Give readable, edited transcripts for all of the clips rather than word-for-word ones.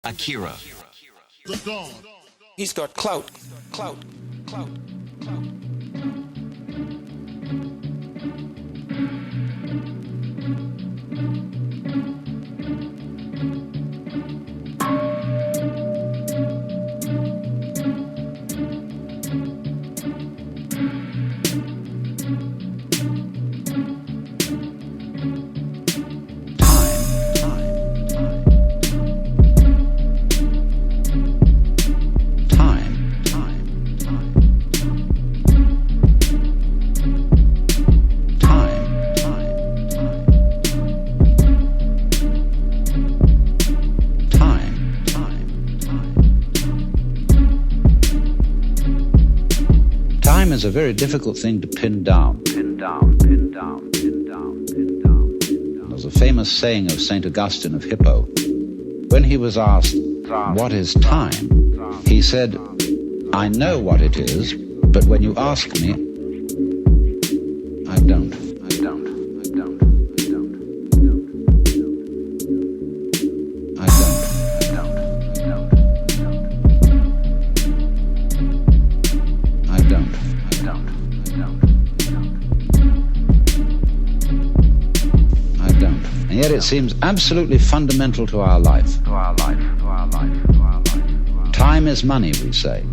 Akira. He's got clout. Is a very difficult thing to pin down. There's a famous saying of St. Augustine of Hippo. When he was asked, "What is time?" he said, "I know what it is, but when you ask me, I don't. Yet it seems absolutely fundamental to our life. Time is money, we say.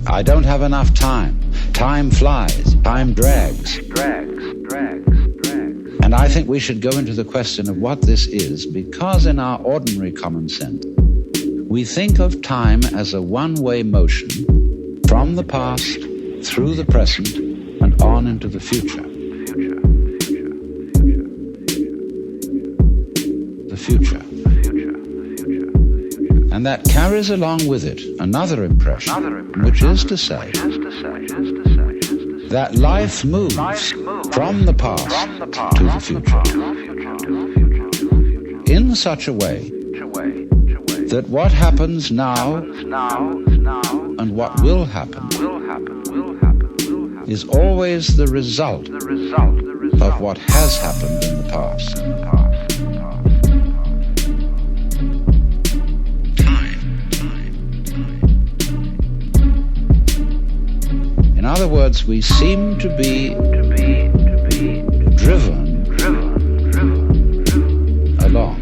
I don't have enough time. Time flies. Time drags. And I think we should go into the question of what this is, because in our ordinary common sense, we think of time as a one-way motion from the past, through the present, and on into the future. And that carries along with it another impression, which is to say that life moves from the past to the future in such a way that what happens now and what will happen is always the result of what has happened in the past. In other words, we seem to be driven along.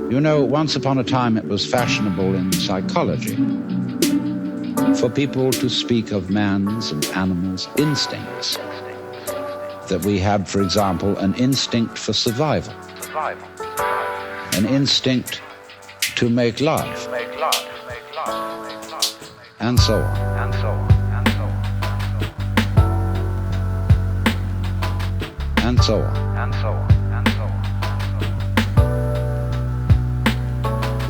You know, once upon a time it was fashionable in psychology for people to speak of man's and animals' instincts. That we have, for example, an instinct for survival, an instinct to make love, and so on. And so on.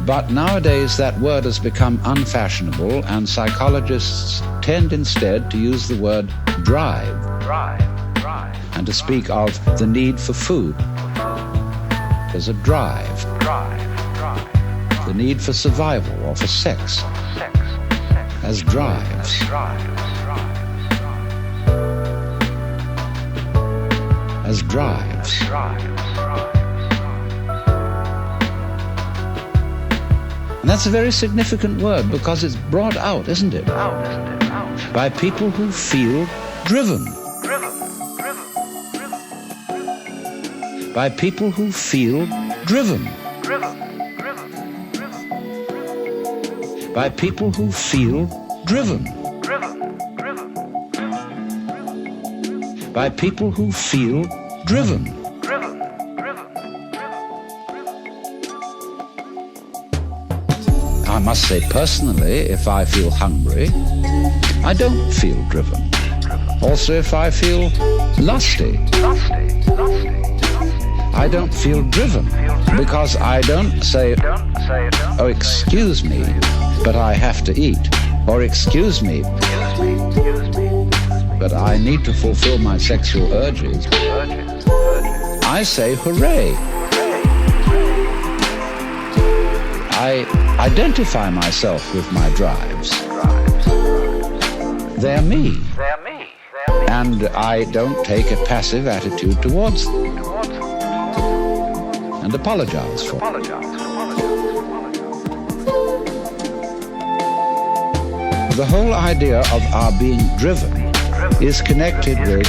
But nowadays that word has become unfashionable, and psychologists tend instead to use the word drive, and to speak of the need for food. There's a drive. The need for survival or for sex as drives. As drives. And that's a very significant word because it's brought out, isn't it? By people who feel driven. By people who feel driven. By people who feel driven. By people who feel driven. I must say personally, if I feel hungry, I don't feel driven. Also, if I feel lusty, I don't feel driven, because I don't say, "Oh, excuse me, but I have to eat." or excuse me, but I need to fulfill my sexual urges, I say hooray. I identify myself with my drives. They're me. And I don't take a passive attitude towards them and apologize for it. The whole idea of our being driven is connected with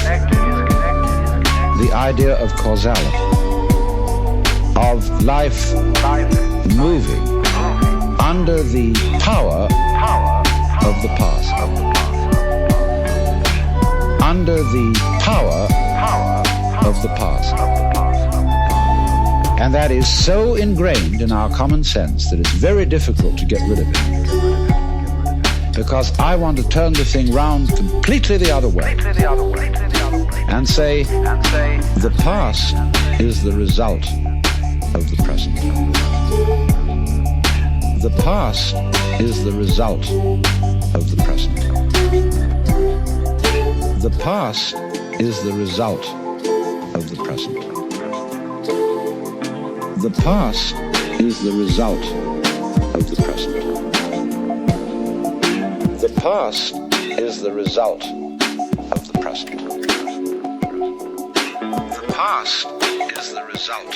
the idea of causality, of life moving under the power of the past, under the power of the past. And that is so ingrained in our common sense that it's very difficult to get rid of it. Because I want to turn the thing round completely the other way and say the past is the result of the present. The past is the result of the present. The past is the result of the present. The past is the result of the present. The past is the result of the present. The past is the result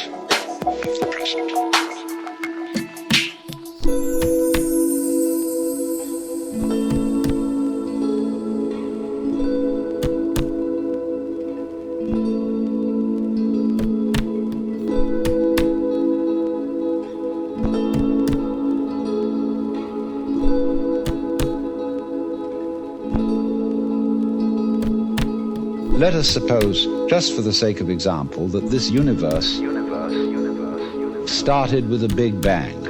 of the present. Let us suppose, just for the sake of example, that this universe started with a big bang,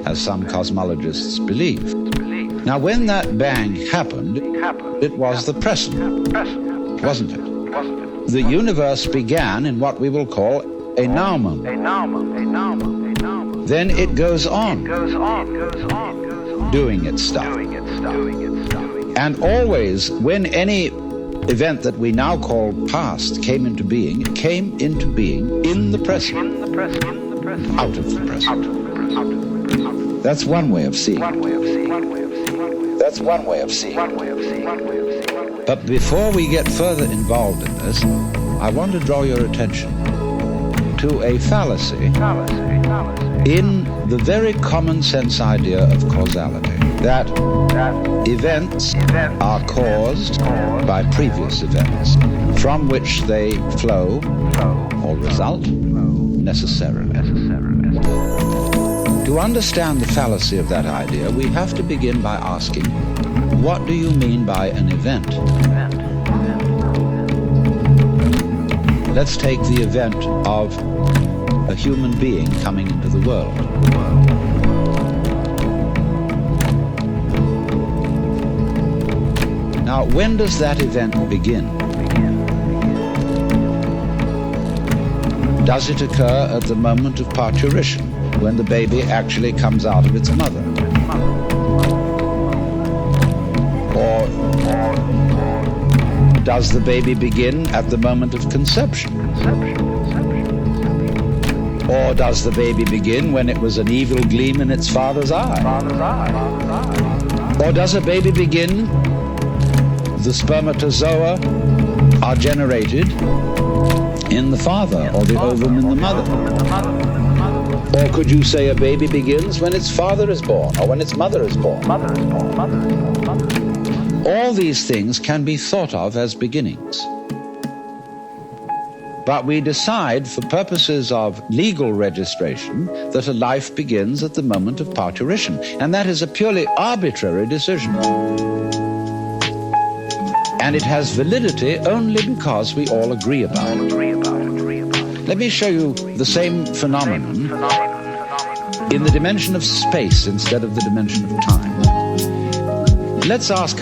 as some cosmologists believe. Now, when that bang happened, it was the present, wasn't it? The universe began in what we will call a noumen. Then it goes on, doing its stuff. And always, when any event that we now call past came into being, it came into being in the present, out of the present. That's one way of seeing it. That's one way of seeing it. But before we get further involved in this, I want to draw your attention to a fallacy in the very common sense idea of causality, that events are caused by previous events, from which they flow or result necessarily. To understand the fallacy of that idea, we have to begin by asking, what do you mean by an event? Let's take the event of a human being coming into the world. Now, when does that event begin? Does it occur at the moment of parturition, when the baby actually comes out of its mother? Or does the baby begin at the moment of conception? Or does the baby begin when it was an evil gleam in its father's eye? Or does a baby begin, the spermatozoa are generated in the father or the ovum in the mother? Or could you say a baby begins when its father is born or when its mother is born? All these things can be thought of as beginnings. But we decide, for purposes of legal registration, that a life begins at the moment of parturition. And that is a purely arbitrary decision. And it has validity only because we all agree about it. Let me show you the same phenomenon in the dimension of space instead of the dimension of time. Let's ask,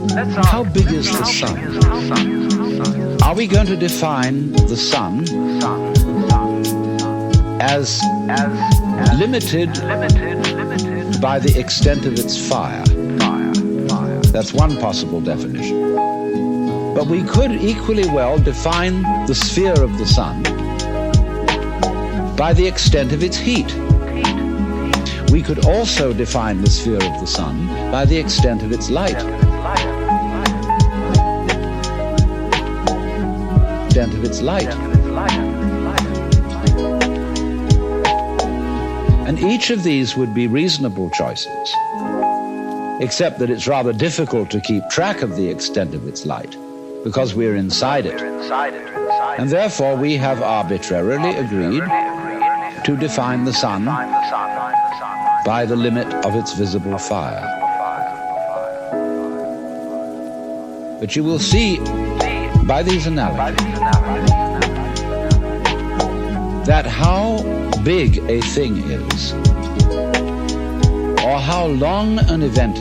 how big is the sun? Are we going to define the sun as limited by the extent of its fire? That's one possible definition. But we could equally well define the sphere of the sun by the extent of its heat. We could also define the sphere of the sun by the extent of its light. Extent of its light. And each of these would be reasonable choices, except that it's rather difficult to keep track of the extent of its light, because we're inside it. And therefore we have arbitrarily agreed to define the sun by the limit of its visible fire. But you will see by these analogies that how big a thing is, or how long an event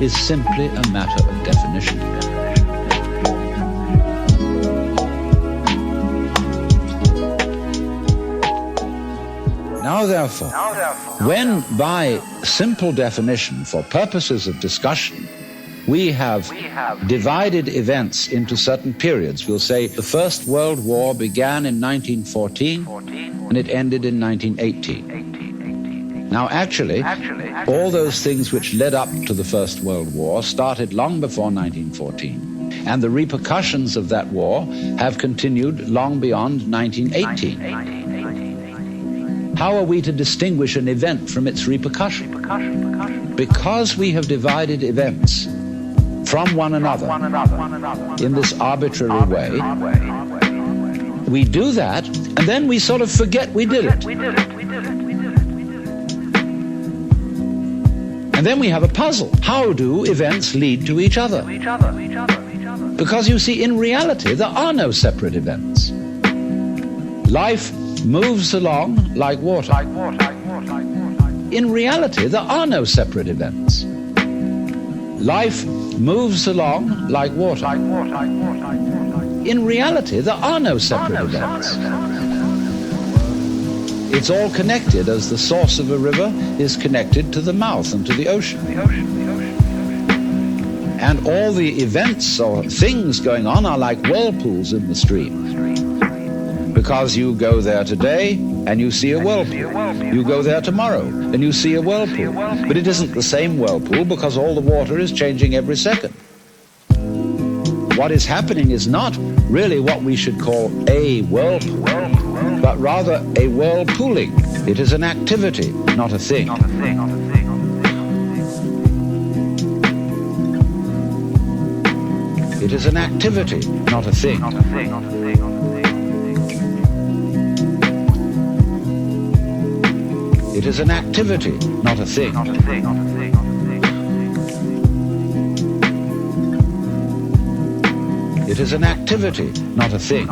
is simply a matter of definition. Now therefore, when by simple definition, for purposes of discussion, we have divided events into certain periods, we'll say the First World War began in 1914 and it ended in 1918. Now actually, all those things which led up to the First World War started long before 1914, and the repercussions of that war have continued long beyond 1918. How are we to distinguish an event from its repercussion? Because we have divided events from one another in this arbitrary way, we do that, and then we sort of forget we did it. And then we have a puzzle. How do events lead to each other? Because you see, in reality, there are no separate events. Life moves along like water. In reality, there are no separate events. Life moves along like water. In reality, there are no separate events. It's all connected, as the source of a river is connected to the mouth and to the ocean. And all the events or things going on are like whirlpools in the stream. Because you go there today and you see a whirlpool. You go there tomorrow and you see a whirlpool. But it isn't the same whirlpool because all the water is changing every second. What is happening is not really what we should call a whirlpool, but rather a whirlpooling. It is an activity, not a thing. It is an activity, not a thing. It is an activity, not a thing. It is an activity, not a thing.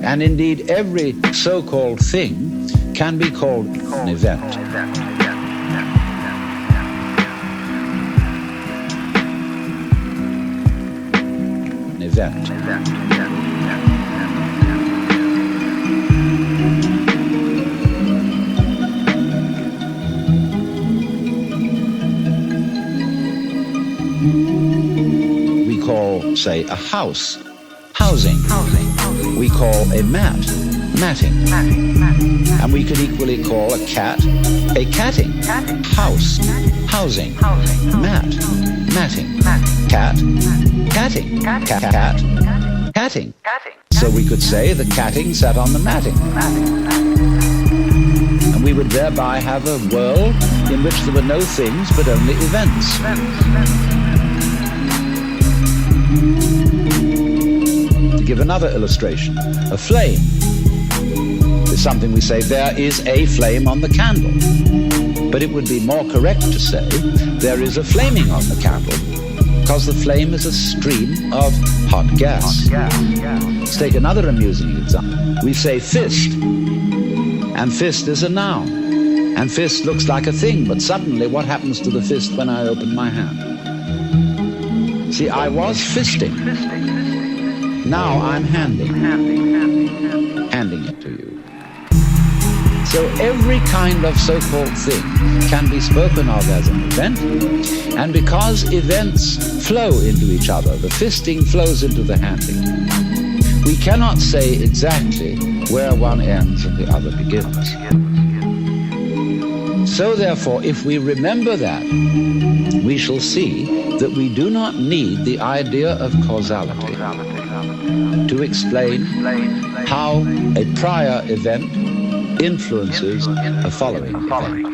And indeed, every so-called thing can be called an event. An event. Say a house, housing. We call a mat, matting. And we could equally call a cat, a catting. House, housing, mat, matting. Cat, catting. Cat, catting. So we could say the catting sat on the matting. And we would thereby have a world in which there were no things but only events. To give another illustration, a flame is something we say, there is a flame on the candle. But it would be more correct to say, there is a flaming on the candle, because the flame is a stream of hot gas. Let's take another amusing example. We say fist, and fist is a noun. And fist looks like a thing, but suddenly what happens to the fist when I open my hand? See, I was fisting. Now I'm handing it to you. So every kind of so-called thing can be spoken of as an event, and because events flow into each other, the fisting flows into the handing, we cannot say exactly where one ends and the other begins. So therefore, if we remember that, we shall see that we do not need the idea of causality to explain how a prior event influences a following event.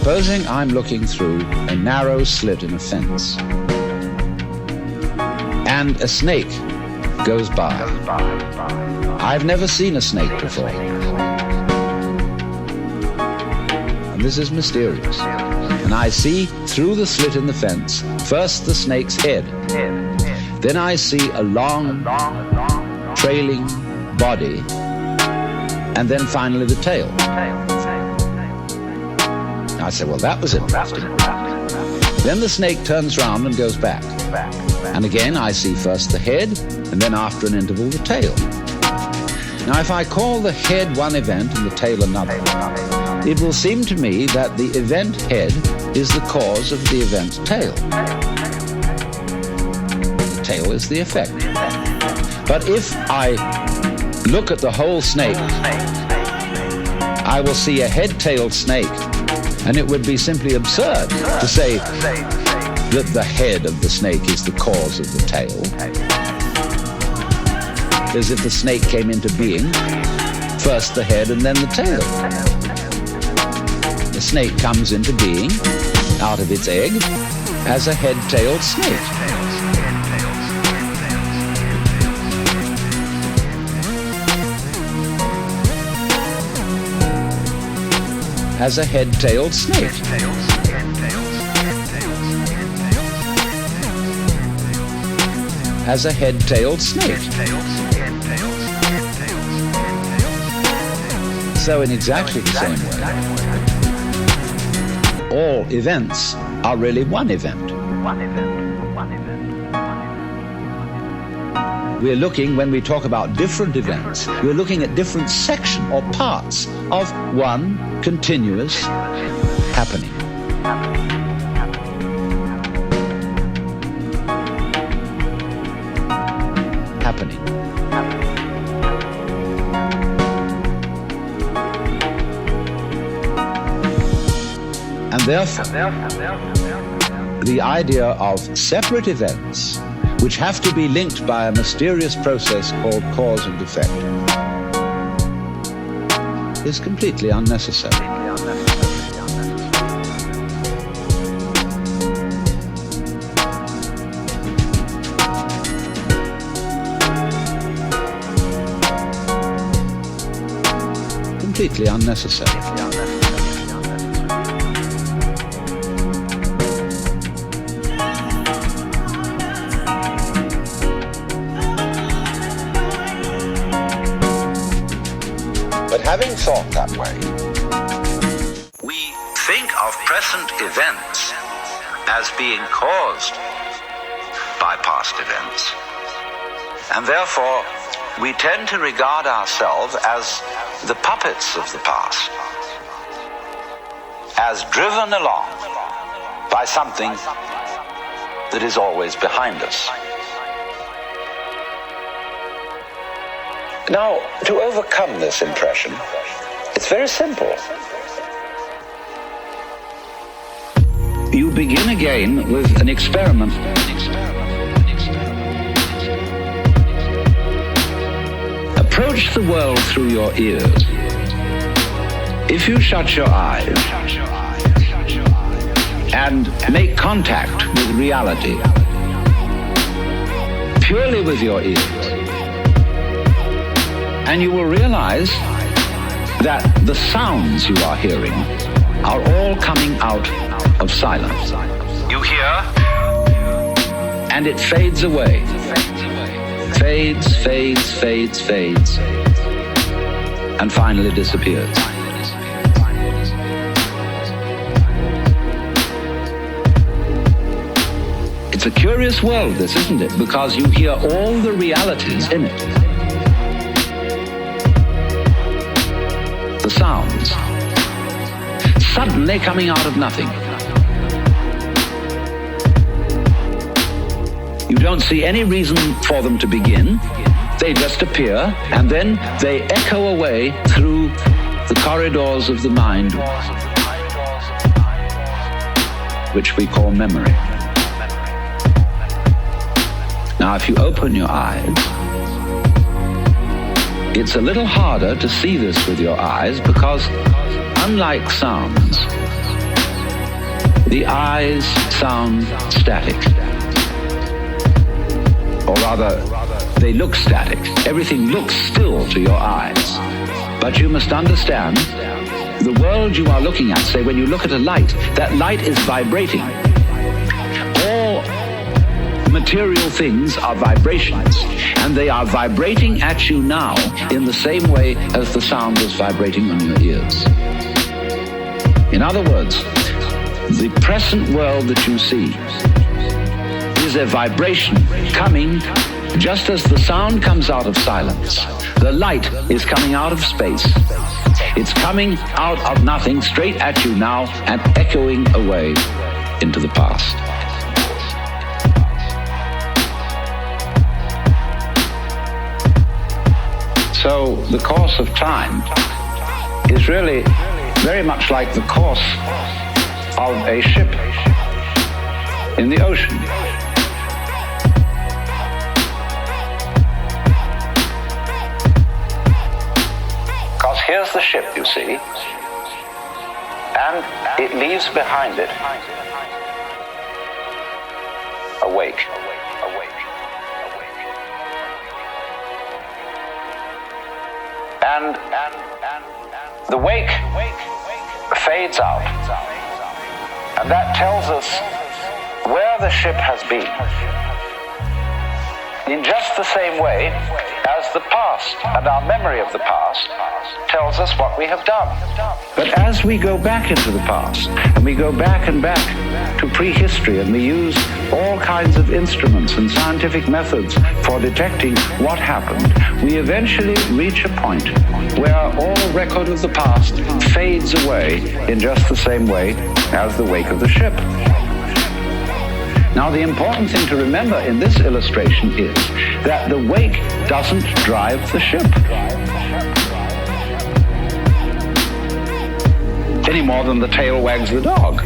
Supposing I'm looking through a narrow slit in a fence, and a snake goes by. I've never seen a snake before, and this is mysterious. And I see through the slit in the fence, first the snake's head, then I see a long, trailing body, and then finally the tail. I said, well, that was interesting. Then the snake turns round and goes back. And again, I see first the head, and then after an interval, the tail. Now, if I call the head one event and the tail another, it will seem to me that the event head is the cause of the event tail. The tail is the effect. But if I look at the whole snake, I will see a head-tailed snake. And it would be simply absurd to say that the head of the snake is the cause of the tail. As if the snake came into being, first the head and then the tail. The snake comes into being out of its egg as a head-tailed snake. As a head-tailed snake. As a head-tailed snake. So in exactly the same way, all events are really one event. We're looking, when we talk about different events, we're looking at different sections or parts of one continuous happening. And therefore, the idea of separate events which have to be linked by a mysterious process called cause and effect is completely unnecessary. Completely unnecessary. Having thought that way, we think of present events as being caused by past events. And therefore, we tend to regard ourselves as the puppets of the past, as driven along by something that is always behind us. Now, to overcome this impression, it's very simple. You begin again with an experiment. Approach the world through your ears. If you shut your eyes and make contact with reality purely with your ears, and you will realize that the sounds you are hearing are all coming out of silence. You hear, and it fades away. Fades, fades, fades, fades, and finally disappears. It's a curious world, this, isn't it? Because you hear all the realities in it. The sounds, suddenly coming out of nothing. You don't see any reason for them to begin. They just appear, and then they echo away through the corridors of the mind, which we call memory. Now, if you open your eyes, it's a little harder to see this with your eyes because, unlike sounds, the eyes sound static. Or rather, they look static. Everything looks still to your eyes. But you must understand, the world you are looking at, say when you look at a light, that light is vibrating. All material things are vibrations, and they are vibrating at you now in the same way as the sound was vibrating on your ears. In other words, the present world that you see is a vibration coming just as the sound comes out of silence. The light is coming out of space. It's coming out of nothing straight at you now and echoing away into the past. So the course of time is really very much like the course of a ship in the ocean. Because here's the ship, you see, and it leaves behind it a wake. And the wake fades out, and that tells us where the ship has been, in just the same way as the past and our memory of the past tells us what we have done. But as we go back into the past, and we go back and back to prehistory, and we use all kinds of instruments and scientific methods for detecting what happened, we eventually reach a point where all record of the past fades away in just the same way as the wake of the ship. Now, the important thing to remember in this illustration is that the wake doesn't drive the ship any more than the tail wags the dog.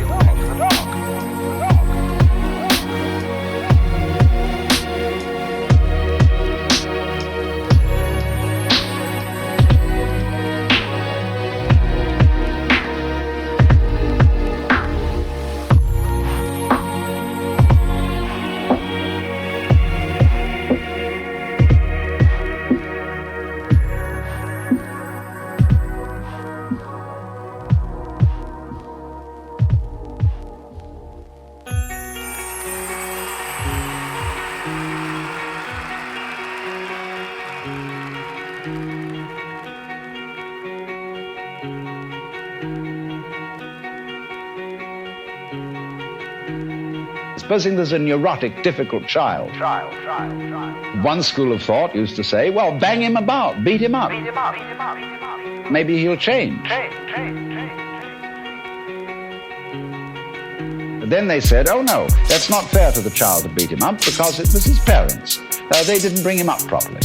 Supposing there's a neurotic, difficult child. One school of thought used to say, well, bang him about, beat him up. Maybe he'll change. But then they said, oh no, that's not fair to the child to beat him up because it was his parents. They didn't bring him up properly.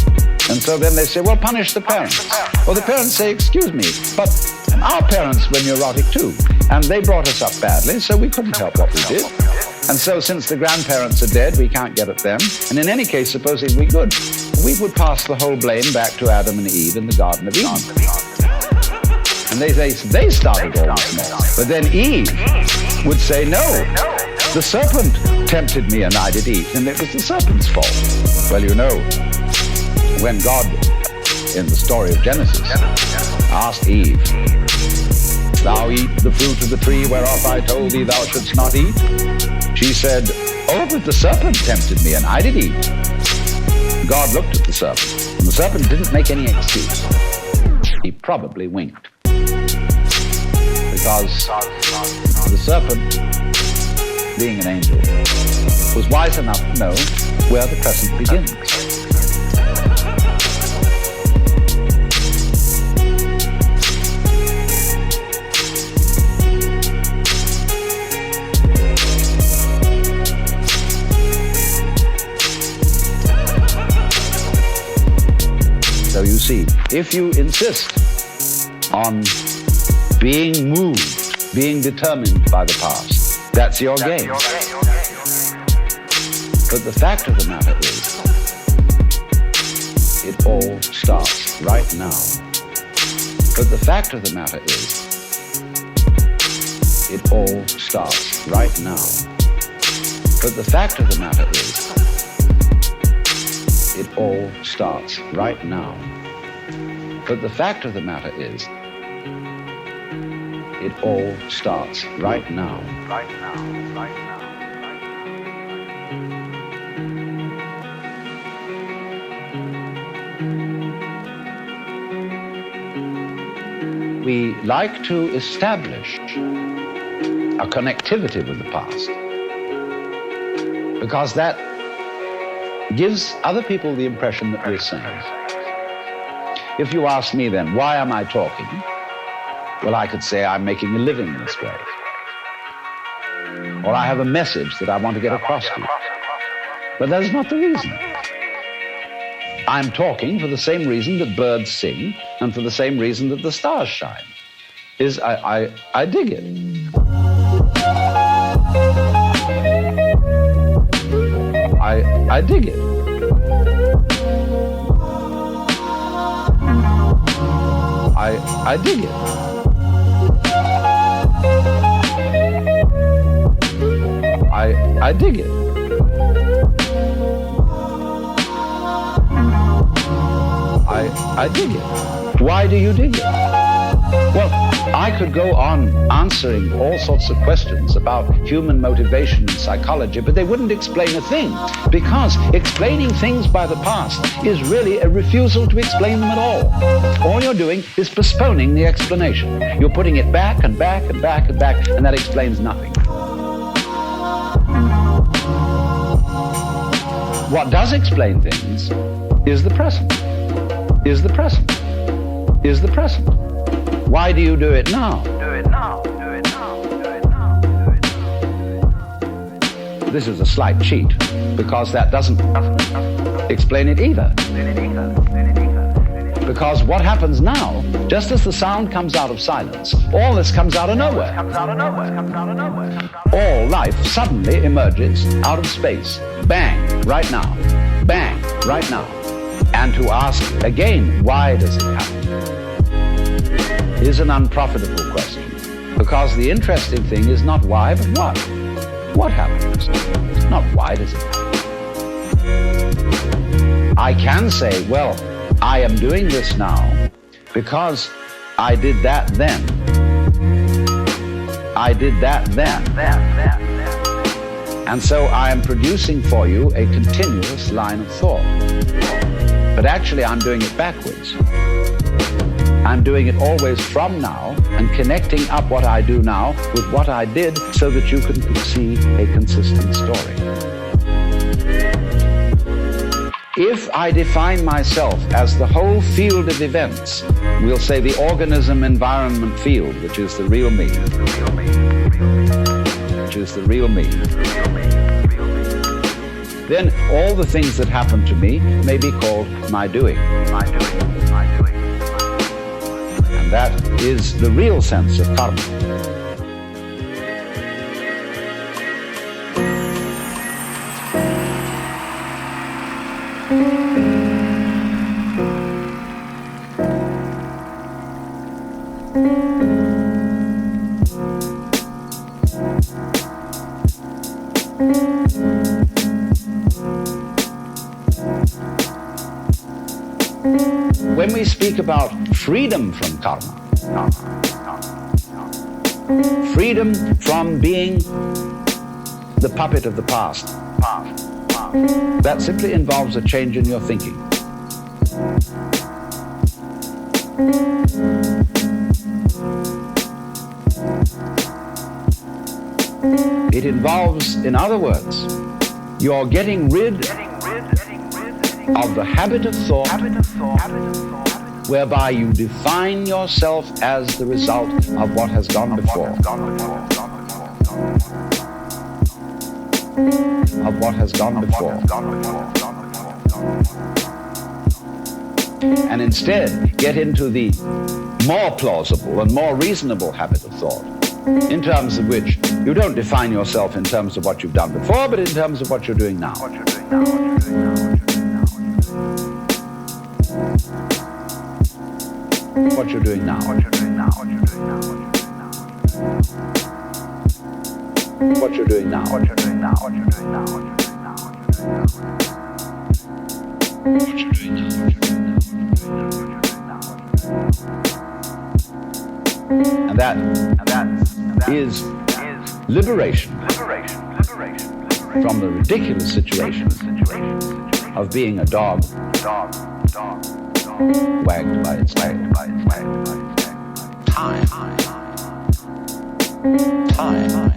And so then they say, well, punish the parents. Well, the parents say, excuse me, but our parents were neurotic too. And they brought us up badly, so we couldn't help what we did. And so since the grandparents are dead, we can't get at them. And in any case, supposing we could, we would pass the whole blame back to Adam and Eve in the Garden of Eden. And they started all this mess. But then Eve would say, no, the serpent tempted me and I did eat, and it was the serpent's fault. Well, you know, when God in the story of Genesis, asked Eve, "Thou eat the fruit of the tree whereof I told thee thou shouldst not eat?" She said, "Oh, but the serpent tempted me, and I did eat." God looked at the serpent, and the serpent didn't make any excuse. He probably winked. Because the serpent, being an angel, was wise enough to know where the present begins. So you see, if you insist on being moved, being determined by the past, that's your game. But the fact of the matter is, it all starts right now. But the fact of the matter is, it all starts right now. But the fact of the matter is, it all starts right now. But the fact of the matter is, it all starts right now. Right now, right now, right now. We like to establish a connectivity with the past because that gives other people the impression that we're sane. If you ask me then, why am I talking? Well, I could say I'm making a living this way. Or I have a message that I want to get across to you. But that is not the reason. I'm talking for the same reason that birds sing and for the same reason that the stars shine. I dig it. I dig it. I dig it. I dig it. I dig it. Why do you dig it? Well, I could go on answering all sorts of questions about human motivation and psychology, but they wouldn't explain a thing, because explaining things by the past is really a refusal to explain them at all. All you're doing is postponing the explanation. You're putting it back and back and back and back, and that explains nothing. What does explain things is the present. Is the present. Is the present. Why do you do it now? Do it now. Do it now. Do it now. Do it now. This is a slight cheat, because that doesn't explain it either. Because what happens now, just as the sound comes out of silence, all this comes out of nowhere. All life suddenly emerges out of space. Bang, right now. Bang, right now. And to ask again, why does it happen, is an unprofitable question. Because the interesting thing is not why, but what. What happens? Not why does it happen. I can say, well, I am doing this now because I did that then. I did that then. And so I am producing for you a continuous line of thought. But actually I'm doing it backwards. I'm doing it always from now and connecting up what I do now with what I did so that you can see a consistent story. If I define myself as the whole field of events, we'll say the organism-environment field, which is the real me. Which is the real me. Then all the things that happen to me may be called my doing. And that is the real sense of karma. when we speak about freedom from karma, freedom from being the puppet of the past, that simply involves a change in your thinking. It involves, in other words, you're getting rid of the habit of thought whereby you define yourself as the result of what has gone before. Of what has gone before. And instead get into the more plausible and more reasonable habit of thought, in terms of which you don't define yourself in terms of what you've done before, but in terms of what you're doing now. What you're doing now. What you're doing now. What you're doing now. What you're doing now. What you're doing now. What you're doing now. And that is liberation from the ridiculous situation of being a dog wagged by its tail. Time. Time.